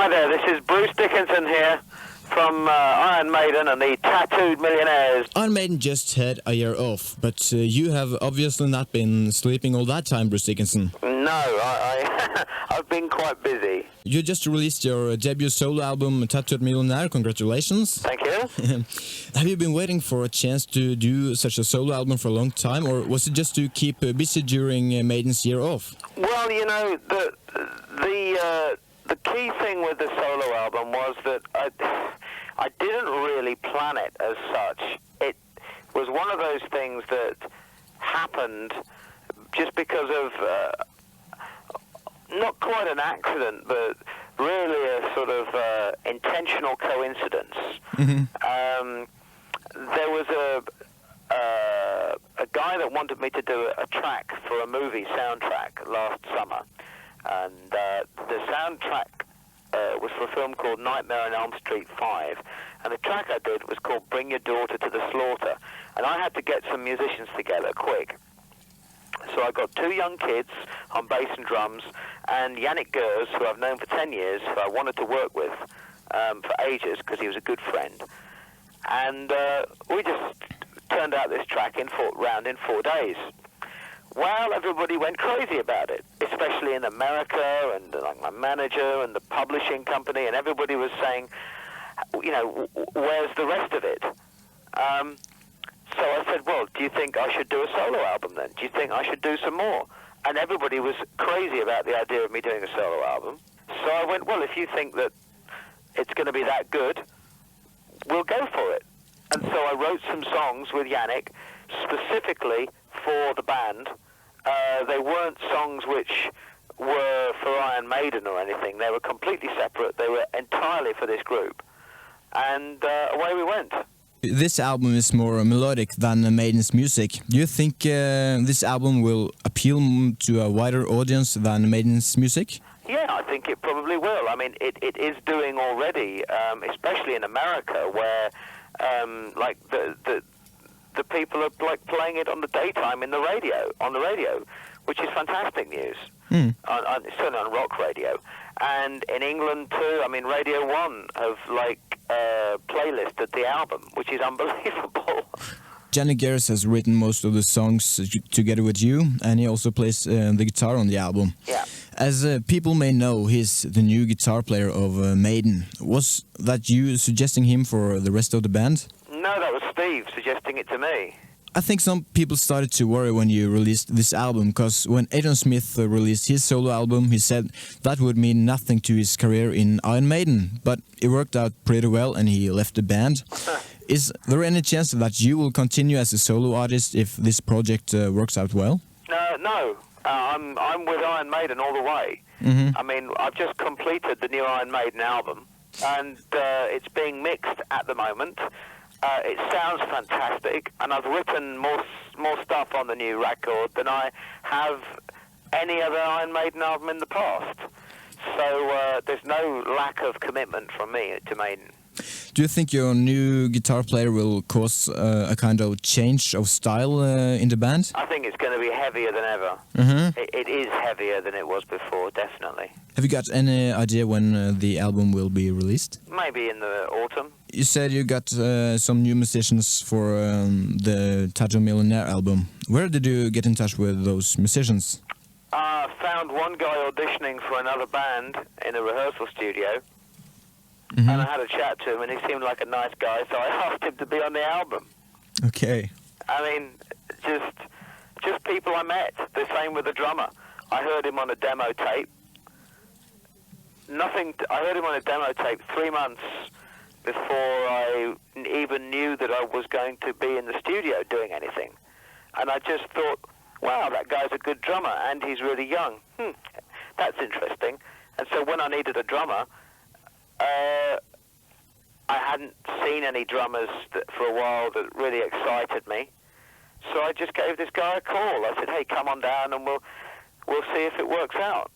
Hi there, this is Bruce Dickinson here from Iron Maiden and the Tattooed Millionaires. Iron Maiden just had a year off, but you have obviously not been sleeping all that time, Bruce Dickinson. No, I've been quite busy. You just released your debut solo album, Tattooed Millionaire. Congratulations. Thank you. Have you been waiting for a chance to do such a solo album for a long time, or was it just to keep busy during Maiden's year off? Well, you know, the key thing with the solo album was that I didn't really plan it as such. It was one of those things that happened just because of not quite an accident, but really a sort of intentional coincidence. Mm-hmm. There was a guy that wanted me to do a track for a movie soundtrack last summer, and the soundtrack was for a film called Nightmare on Elm Street 5, and the track I did was called Bring Your Daughter to the Slaughter, and I had to get some musicians together quick. So I got two young kids on bass and drums, and Janick Gers, who I've known for 10 years, who I wanted to work with for ages because he was a good friend. And we just turned out this track in 4 days. Well, everybody went crazy about it, especially in America, and like my manager and the publishing company, and everybody was saying, you know, where's the rest of it? So I said, well, do you think I should do a solo album then? Do you think I should do some more? And everybody was crazy about the idea of me doing a solo album. So I went, well, if you think that it's going to be that good, we'll go for it. And so I wrote some songs with Janick specifically for the band. They weren't songs which were for Iron Maiden or anything. They were completely separate. They were entirely for this group. And away we went. This album is more melodic than Maiden's music. Do you think this album will appeal to a wider audience than Maiden's music? Yeah, I think it probably will. I mean, it is doing already, especially in America, where like the people are like playing it on the daytime on the radio, which is fantastic news. Certainly on rock radio, and in England too. I mean, Radio 1 have like playlisted the album, which is unbelievable. Janick Gers has written most of the songs together with you, and he also plays the guitar on the album. Yeah. As people may know, he's the new guitar player of Maiden. Was that you suggesting him for the rest of the band? No, that was Steve suggesting it to me. I think some people started to worry when you released this album, because when Adrian Smith released his solo album, he said that would mean nothing to his career in Iron Maiden. But it worked out pretty well and he left the band. Is there any chance that you will continue as a solo artist if this project works out well? No. I'm with Iron Maiden all the way. Mm-hmm. I mean, I've just completed the new Iron Maiden album, and it's being mixed at the moment. It sounds fantastic, and I've written more stuff on the new record than I have any other Iron Maiden album in the past. So there's no lack of commitment from me to Maiden. Do you think your new guitar player will cause a kind of change of style in the band? I think it's going to be heavier than ever. Mm-hmm. It is heavier than it was before, definitely. Have you got any idea when the album will be released? Maybe in the autumn. You said you got some new musicians for the Tattooed Millionaire album. Where did you get in touch with those musicians? I found one guy auditioning for another band in a rehearsal studio. Mm-hmm. And I had a chat to him, and he seemed like a nice guy, so I asked him to be on the album. Okay. I mean, just people I met. The same with the drummer. I heard him on a demo tape. I heard him on a demo tape 3 months before I even knew that I was going to be in the studio doing anything. And I just thought, wow, that guy's a good drummer, and he's really young. That's interesting. And so when I needed a drummer, I hadn't seen any drummers for a while that really excited me. So I just gave this guy a call. I said, hey, come on down and we'll see if it works out.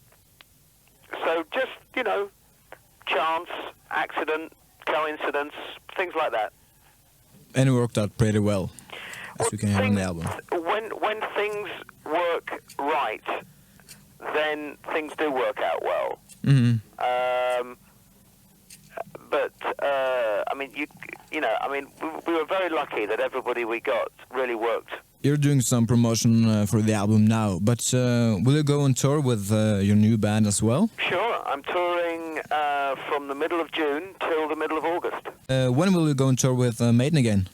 So just, you know, chance, accident, coincidence, things like that. And it worked out pretty well, as we can hear on the album. When things work right, then things do work out well. Mm-hmm. mean, we were very lucky that everybody we got really worked. You're doing some promotion for the album now, but will you go on tour with your new band as well? Sure, I'm touring from the middle of June till the middle of August. When will you go on tour with Maiden again?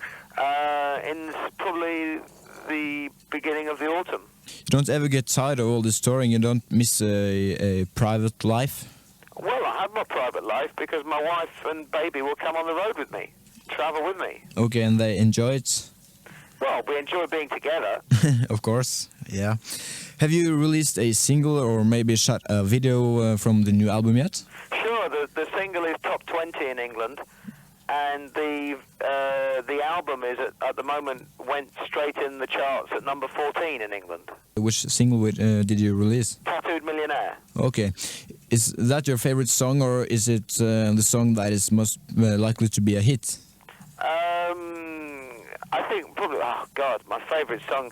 In probably the beginning of the autumn. You don't ever get tired of all this touring? You don't miss a private life? Well, I have my private life because my wife and baby will come on the road with me, travel with me. Okay, and they enjoy it? Well, we enjoy being together. Of course, yeah. Have you released a single or maybe shot a video from the new album yet? Sure, the single is top 20 in England, and the album is at the moment went straight in the charts at number 14 in England. Which single did you release? Tattooed Millionaire. Okay. Is that your favorite song, or is it the song that is most likely to be a hit? I think probably, oh God, my favourite song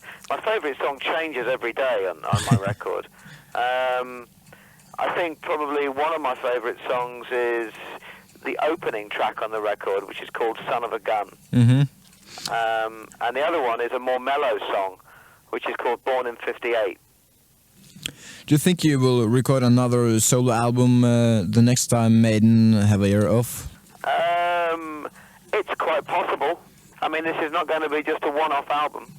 changes every day on my record. I think probably one of my favourite songs is the opening track on the record, which is called Son of a Gun. Mm-hmm. And the other one is a more mellow song, which is called Born in 58. Do you think you will record another solo album the next time Maiden have a year off? It's quite possible. I mean, this is not going to be just a one-off album.